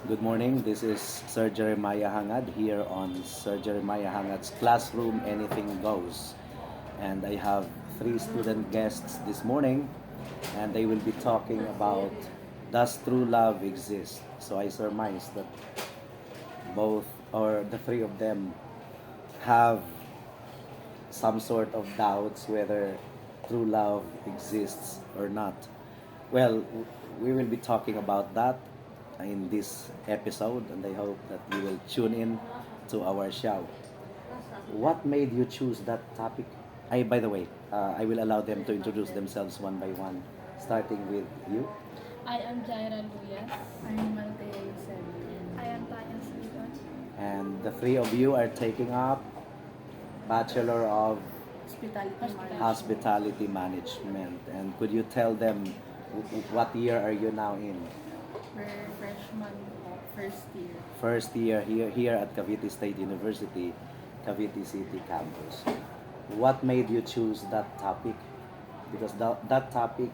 Good morning. This is Sir Jeremiah Hangad here on Sir Jeremiah Hangad's Classroom Anything Goes. And I have three student guests this morning, and they will be talking about, does true love exist? So I surmise that both or the three of them have some sort of doubts whether true love exists or not. Well, we will be talking about that in this episode, and I hope that you will tune in to our show. What made you choose that topic? By the way, I will allow them to introduce themselves one by one, starting with you. I am Jaira Luyas. I am Maltea Yusef. I am Tanya Sligon. And the three of you are taking up Bachelor of Hospitality Management. And could you tell them what year are you now in? We're freshman first year. First year here at Cavite State University, Cavite City campus. What made you choose that topic? Because that topic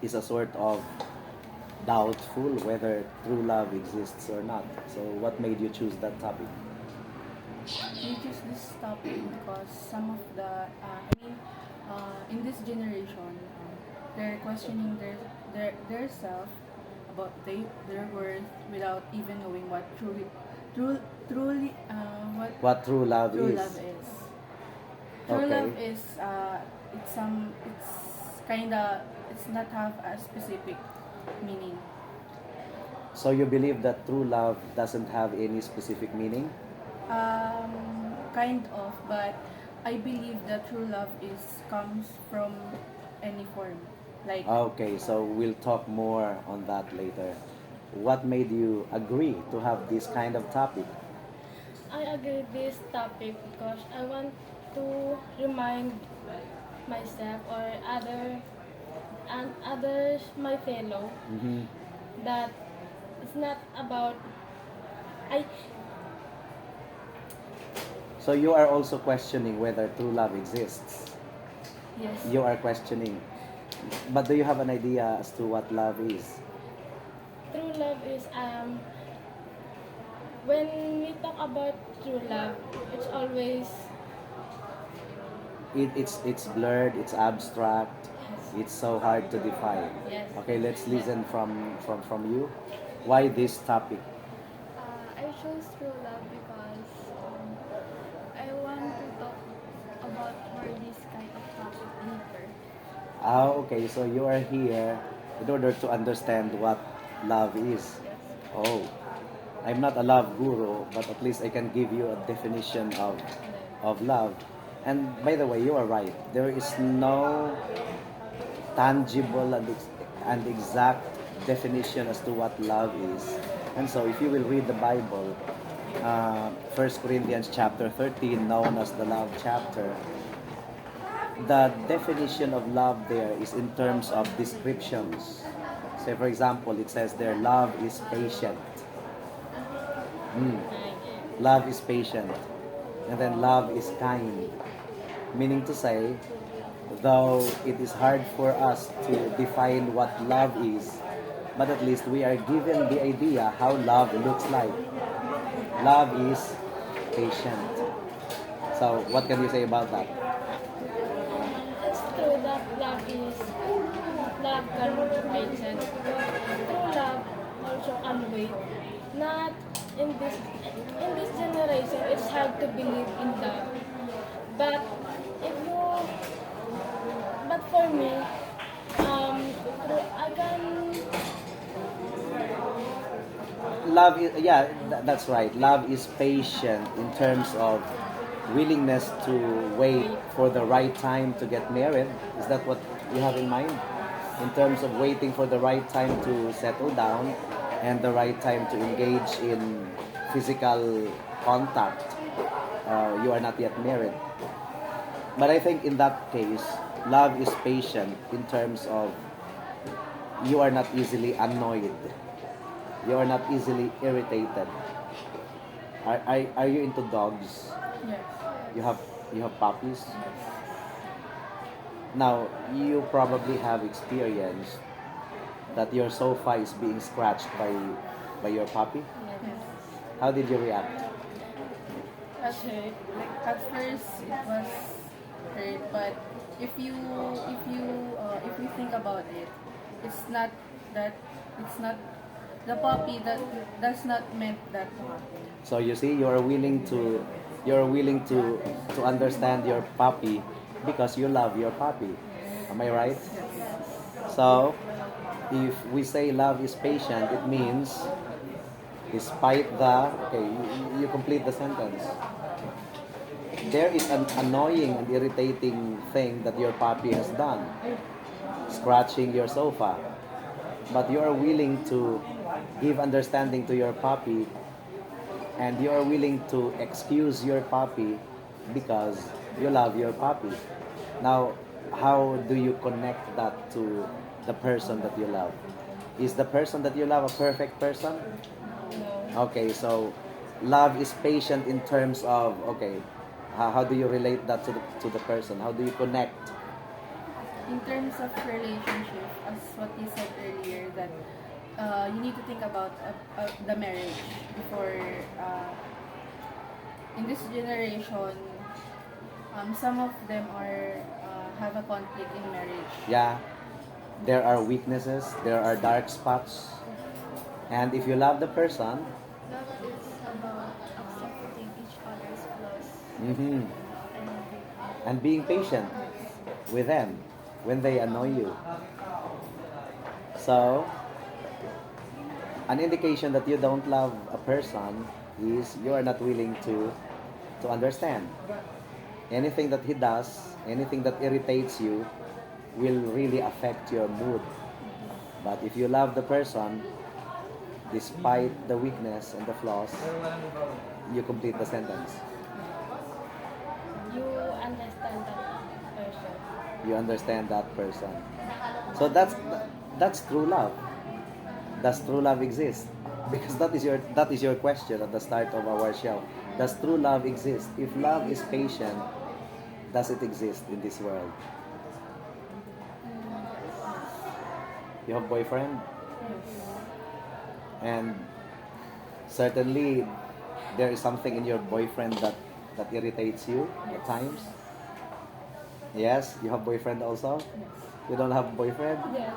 is a sort of doubtful whether true love exists or not. So what made you choose that topic? We choose this topic because some of in this generation, they're questioning their self about their worth without even knowing what truly What true love true is? love is. True Okay. love is it's not have a specific meaning. So you believe that true love doesn't have any specific meaning? Kind of, but I believe that true love is comes from any form. Like Okay, so we'll talk more on that later. What made you agree to have this kind of topic? I agree this topic because I want to remind myself or others, my fellow, Hmm. that it's not about I. So you are also questioning whether true love exists. yes, You are questioning. But do you have an idea as to what love is? True love is when we talk about true love, it's always It's blurred, it's abstract, yes, it's so hard to define. yes. Okay, let's listen from you. Why this topic? I chose true love because I want to talk about more this kind of topic deeper. Okay, so you are here in order to understand what love is. Yes. Oh, I'm not a love guru, but at least I can give you a definition of love. And by the way, you are right. There is no tangible and exact definition as to what love is. And so if you will read the Bible, 1 Corinthians chapter 13, known as the love chapter, the definition of love there is in terms of descriptions. Say for example, it says there, love is patient. Love is patient. And then love is kind. Meaning to say, though it is hard for us to define what love is, but at least we are given the idea how love looks like. Love is patient. So what can you say about that? It's true that love can be patient. True love also can wait. Not in this generation. It's hard to believe in love. But if you, but for me, I can. Love is, yeah, that's right. Love is patient in terms of willingness to wait for the right time to get married. Is that what you have in mind? In terms of waiting for the right time to settle down and the right time to engage in physical contact. You are not yet married. But I think in that case, love is patient in terms of you are not easily annoyed. You are not easily irritated. Are you into dogs? yes, You have you have puppies? yes. Now, you probably have experienced that your sofa is being scratched by by your puppy? Yes. How did you react? At first it was hurt, but if you think about it, it's not that it's not the puppy that does not meant that to happen. So you see, you're willing to understand your puppy because you love your puppy. Am I right? So if we say love is patient, it means despite the okay, you complete the sentence. There is an annoying and irritating thing that your puppy has done, scratching your sofa. But you are willing to give understanding to your puppy and you are willing to excuse your puppy because you love your puppy. Now, how do you connect that to the person that you love? Is the person that you love a perfect person? No. Okay, so love is patient in terms of, okay, how do you relate that to the person? How do you connect? In terms of relationship, as what you said earlier, that you need to think about the marriage before. In this generation, some of them are have a conflict in marriage. Yeah, there are weaknesses, there are dark spots. And if you love the person, Love is about accepting each other's flaws mhm, and and being patient with them when they annoy you. So, an indication that you don't love a person is you are not willing to understand. Anything that he does, anything that irritates you, will really affect your mood. But if you love the person, despite the weakness and the flaws, you complete the sentence. You understand that person. You understand that person. So that's true love. Does true love exist? Because that is your question at the start of our show. Does true love exist? If love is patient, does it exist in this world? You have boyfriend? And certainly there is something in your boyfriend that irritates you at times. Yes, you have boyfriend also? You don't have boyfriend? Yeah.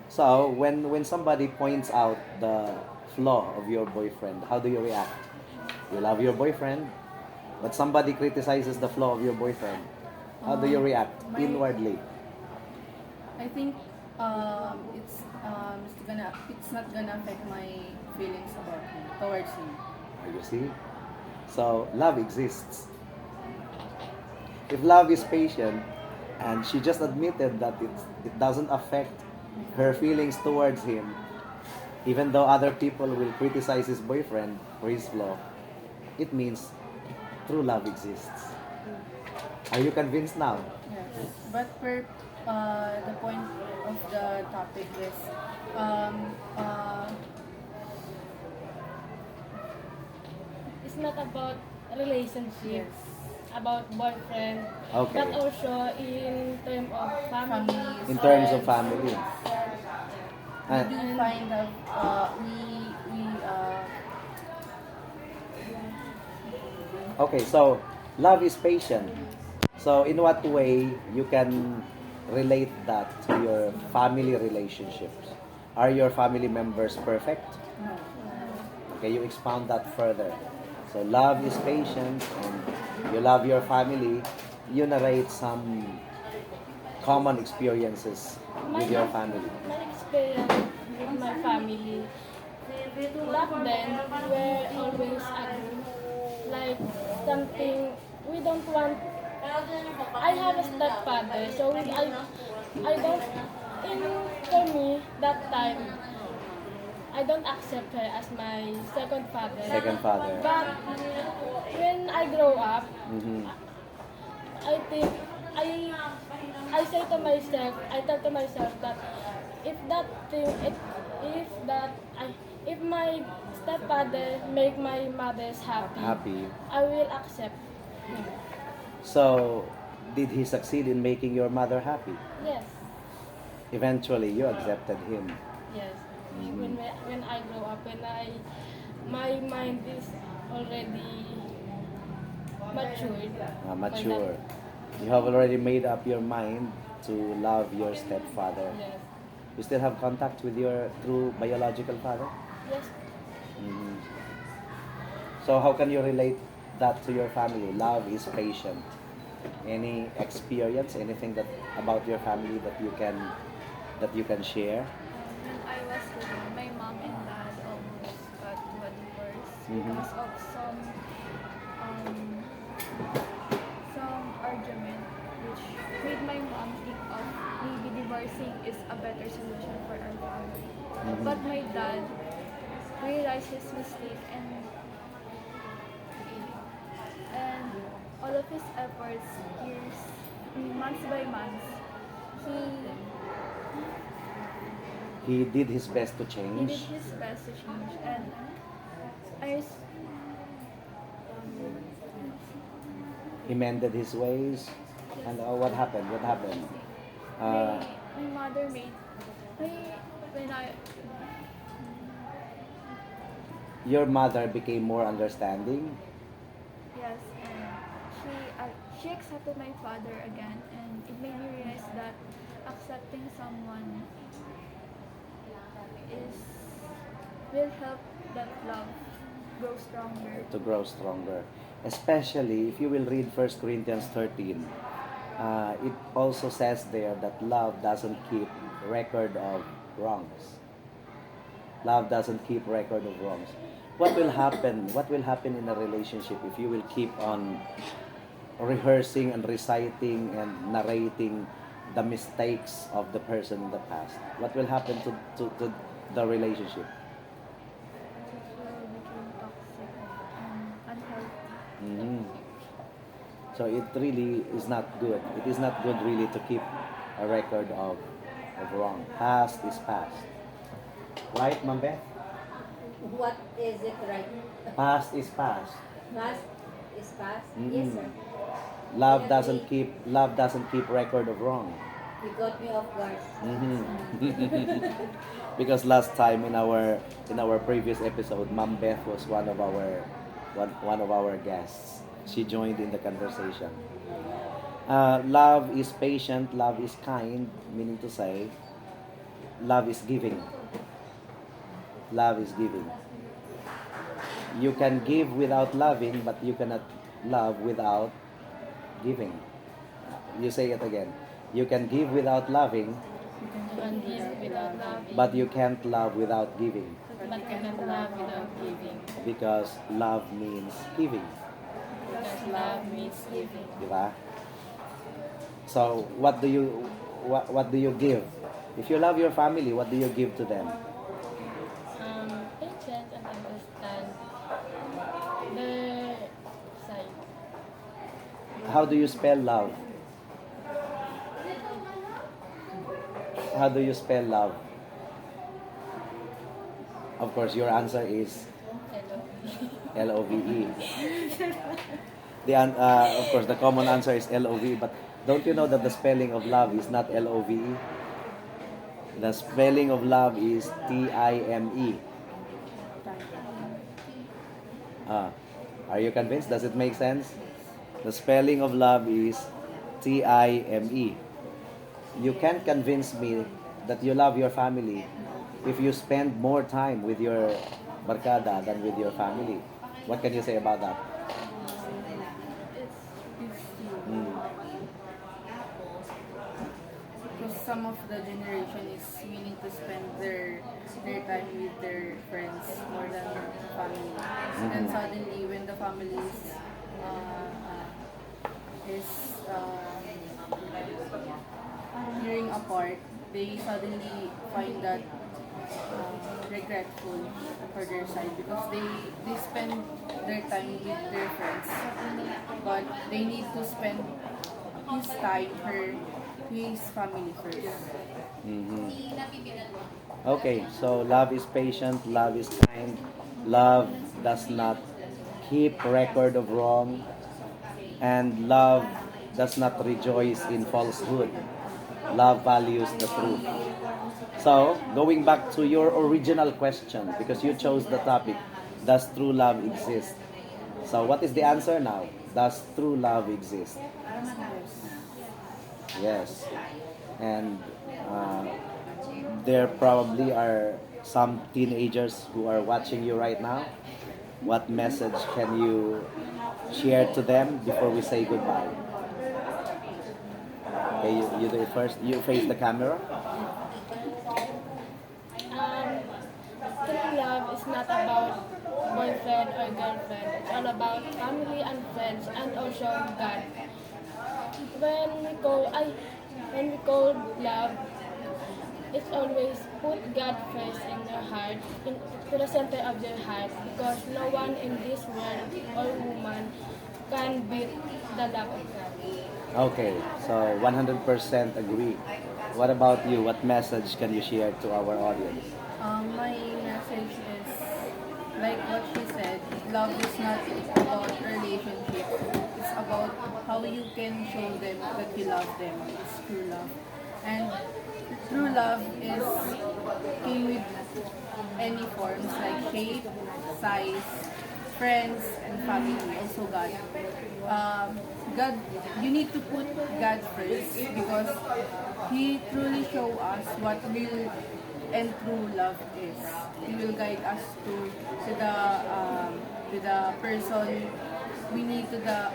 So when somebody points out the flaw of your boyfriend, how do you react? You love your boyfriend, but somebody criticizes the flaw of your boyfriend. How do you react inwardly? I think it's not gonna affect my feelings about him towards him. You see? So love exists. If love is patient, and she just admitted that it doesn't affect her feelings towards him, even though other people will criticize his boyfriend for his flaw, it means true love exists. Are you convinced now? Yes. But the point of the topic is It's not about relationship, yes, about boyfriend, Okay. but also in terms of family. families. In terms of friends. family. We And do find that okay, so love is patient. So in what way you can relate that to your family relationships? Are your family members perfect? no. Okay, you expound that further. So love is patient and you love your family. You narrate some common experiences with your family. My experience with my family, back then, we're always like something we don't want. I have a stepfather, so I don't, for me, that time, I don't accept her as my second father. Second father. But when I grow up, Mhm. I think I say to myself, I tell to myself that if that thing, if my stepfather make my mother's Happy. I will accept him. So, did he succeed in making your mother happy? Yes, Eventually, you accepted him. yes. when I grow up, my mind is already matured. for Mature. that. You have already made up your mind to love your stepfather. Yes. You still have contact with your true biological father? Yes. Mhm. So how can you relate that to your family? Love is patient. Any experience, anything that about your family that you can share? When I was little, my mom and dad almost got to a divorce Mhm. because of um, some argument which made my mom think of maybe divorcing is a better solution for our family. Mhm. But my dad realized his mistake and all of his efforts, years, months by months, he He did his best to he did change. his best to change. And I s- He mended his ways. And what happened? What happened? Uh, my mother made my when I your mother became more understanding. yes, and she accepted my father again, and it made me realize that accepting someone is will help that love grow stronger. To grow stronger. Especially if you will read 1 Corinthians 13, it also says there that love doesn't keep record of wrongs. Love doesn't keep record of wrongs. What will happen? What will happen in a relationship if you will keep on rehearsing and reciting and narrating the mistakes of the person in the past? What will happen to the relationship? It will become toxic and unhealthy. Mhm. So it really is not good. It is not good really to keep a record of wrong. Past is past. Right, Mambe? What is it right? Past is past. Past is past? Yes, Mm-mm. sir. Love doesn't keep record of wrong. You got me off guard. Mhm. Because last time in our previous episode, Ma'am Beth was one of our guests. She joined in the conversation. Love is patient, love is kind, meaning to say, love is giving. Love is giving. You can give without loving, but you cannot love without giving. You say it again. You can give without loving, You can You can give give without loving, but you can't love without giving. but you can love without giving. Because love means giving. Because love means giving. Di ba? So, what do you give? If you love your family, what do you give to them? Patient and understand their side. How do you spell love? How do you spell love? Of course, your answer is Hello. Love. Of course, the common answer is Love. But don't you know that the spelling of love is not Love? The spelling of love is Time. Ah, are you convinced? Does it make sense? The spelling of love is Time. You can't convince me that you love your family if you spend more time with your barkada than with your family. What can you say about that? It's It's true. Mm. Because some of the generation is willing to spend their time with their friends more than family. Then suddenly, when the family is hearing apart, they suddenly find that regretful for their side because they spend their time with their friends, but they need to spend his time, his family first. Mhm. Okay, so love is patient, love is kind, love does not keep record of wrong, and love does not rejoice in falsehood. Love values the truth. So, going back to your original question, because you chose the topic, does true love exist? So, what is the answer now? Does true love exist? Yes. And uh, there probably are some teenagers who are watching you right now. What message can you share to them before we say goodbye? Okay, you do it first. You face the camera. True love is not about boyfriend or girlfriend. It's all about family and friends and also God. When we call love, it's always put God first in your heart, to the center of your heart, because no one in this world or woman can beat the love of God. Okay, so 100% agree. What about you? What message can you share to our audience? My message is, like what she said, love is not about relationship. It's about how you can show them that you love them. It's true love. And true love is came with any forms like shape, size, friends, and family. Also God. God, you need to put God first because He truly show us what real and true love is. He will guide us to the person we need He give us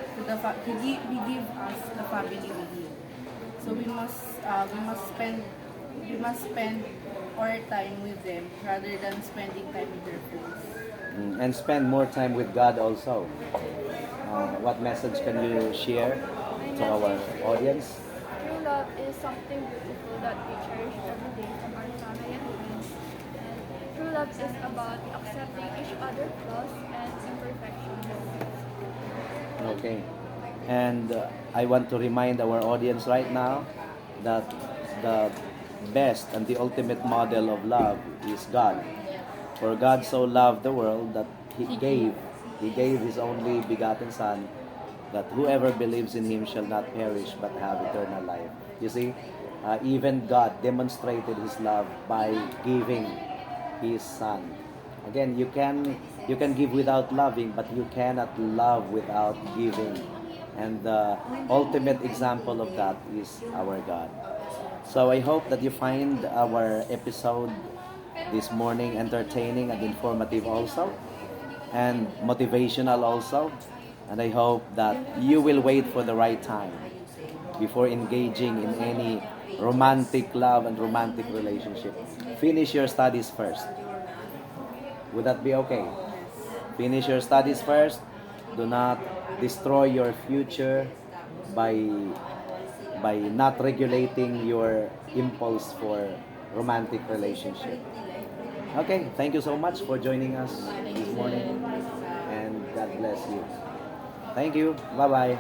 the family we need. So we must spend our time with them rather than spending time with their friends. And spend more time with God also. What message can you share to our audience? True love is something beautiful that we cherish every day from our family and friends. And true love is about accepting each other's flaws and imperfections. Okay. And I want to remind our audience right now that the best and the ultimate model of love is God. For God so loved the world that He gave His only begotten Son, that whoever believes in Him shall not perish but have eternal life. You see, even God demonstrated His love by giving His Son. Again, you can give without loving, but you cannot love without giving. And the ultimate example of that is our God. So I hope that you find our episode this morning entertaining and informative also, and motivational also. And I hope that you will wait for the right time before engaging in any romantic love and romantic relationship. Finish your studies first. Would that be okay? Finish your studies first. Do not destroy your future by not regulating your impulse for romantic relationship. Okay, thank you so much for joining us this morning, and God bless you. Thank you. Bye-bye.